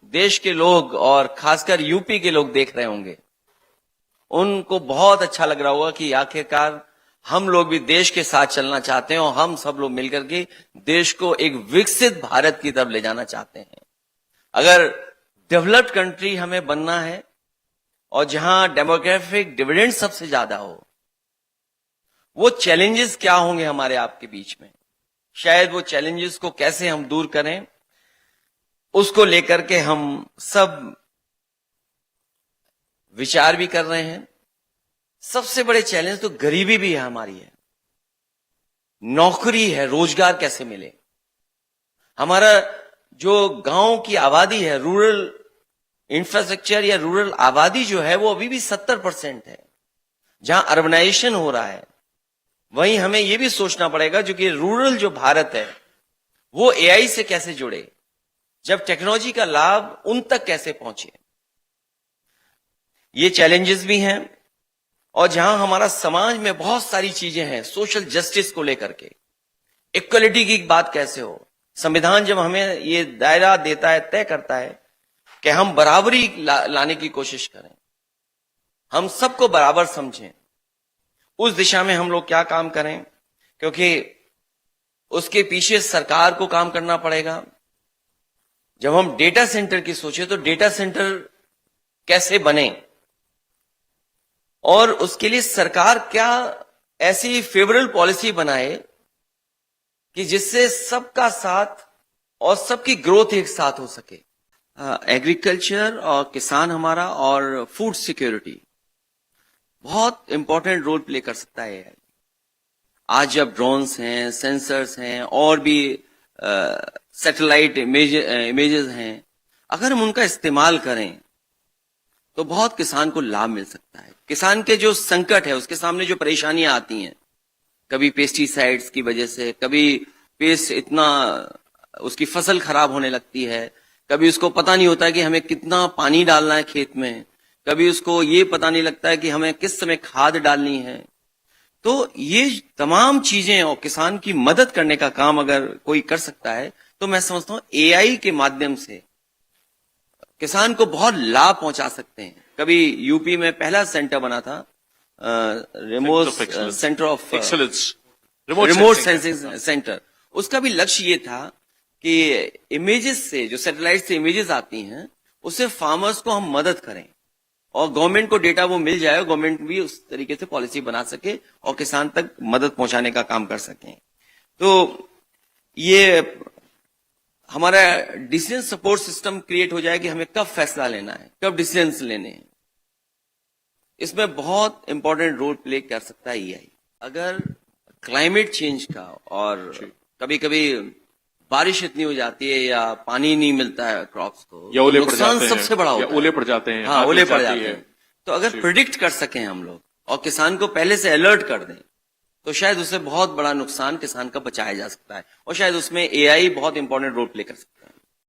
देश के लोग और खासकर यूपी के लोग देख रहे होंगे, उनको बहुत अच्छा लग रहा होगा कि आखिरकार हम लोग भी देश के साथ चलना चाहते हैं और हम सब लोग मिलकर के देश को एक विकसित भारत की तरफ ले जाना चाहते हैं। अगर डेवलप्ड कंट्री हमें बनना है और जहां डेमोग्राफिक डिविडेंड सबसे ज्यादा हो, वो चैलेंजेस क्या होंगे हमारे आपके बीच में, शायद वो चैलेंजेस को कैसे हम दूर करें, उसको लेकर के हम सब विचार भी कर रहे हैं। सबसे बड़े चैलेंज तो गरीबी भी है हमारी है, नौकरी है, रोजगार कैसे मिले। हमारा जो गांव की आबादी है, रूरल इंफ्रास्ट्रक्चर या रूरल आबादी जो है वो अभी भी 70% है। जहां अर्बनाइजेशन हो रहा है वहीं हमें यह भी सोचना पड़ेगा जो कि रूरल जो भारत है वो एआई से कैसे जुड़े, जब टेक्नोलॉजी का लाभ उन तक कैसे पहुंचे। ये चैलेंजेस भी हैं। और जहां हमारा समाज में बहुत सारी चीजें हैं, सोशल जस्टिस को लेकर के, इक्वलिटी की बात कैसे हो, संविधान जब हमें ये दायरा देता है, तय करता है कि हम बराबरी लाने की कोशिश करें, हम सबको बराबर समझें, उस दिशा में हम लोग क्या काम करें, क्योंकि उसके पीछे सरकार को काम करना पड़ेगा। जब हम डेटा सेंटर की सोचे तो डेटा सेंटर कैसे बने, और उसके लिए सरकार क्या ऐसी फेवरेबल पॉलिसी बनाए कि जिससे सबका साथ और सबकी ग्रोथ एक साथ हो सके। एग्रीकल्चर और किसान हमारा और फूड सिक्योरिटी बहुत इंपॉर्टेंट रोल प्ले कर सकता है। आज जब ड्रोन्स हैं, सेंसर्स हैं और भी सैटेलाइट इमेजेस हैं, अगर हम उनका इस्तेमाल करें तो बहुत किसान को लाभ मिल सकता है। किसान के जो संकट है, उसके सामने जो परेशानियां आती हैं, कभी पेस्टिसाइड्स की वजह से, कभी पेस्ट इतना उसकी फसल खराब होने लगती है, कभी उसको पता नहीं होता कि हमें कितना पानी डालना है खेत में, कभी उसको ये पता नहीं लगता है कि हमें किस समय खाद डालनी है। तो ये तमाम चीजें और किसान की मदद करने का काम अगर कोई कर सकता है तो मैं समझता हूं एआई के माध्यम से किसान को बहुत लाभ पहुंचा सकते हैं। कभी यूपी में पहला सेंटर बना था, remote centre of excellence, remote sensing centre. उसका भी लक्ष्य ये था कि इमेजेस से, जो सैटेलाइट से इमेजेस आती हैं, उससे फार्मर्स को हम मदद करें और गवर्नमेंट को डेटा वो मिल जाए, गवर्नमेंट भी उस तरीके से पॉलिसी बना सके और किसान तक मदद पहुंचाने का काम कर सकें। तो ये हमारा डिसीजन सपोर्ट सिस्टम क्रिएट हो जाए कि हमें कब फैसला लेना है, कब डिसीजन लेने हैं। इसमें बहुत इंपॉर्टेंट रोल प्ले कर सकता है एआई। अगर क्लाइमेट चेंज का, और कभी कभी बारिश इतनी हो जाती है या पानी नहीं मिलता है क्रॉप्स को, या ओले नुकसान सबसे बड़ा होता है, ओले पड़ जाते हैं, हाँ ओले पड़ जाते हैं। तो अगर प्रिडिक्ट कर सकें हम लोग और किसान को पहले से अलर्ट कर दें तो शायद उससे बहुत बड़ा नुकसान किसान का बचाया जा सकता है, और शायद उसमें एआई बहुत इंपॉर्टेंट रोल प्ले कर सकता है।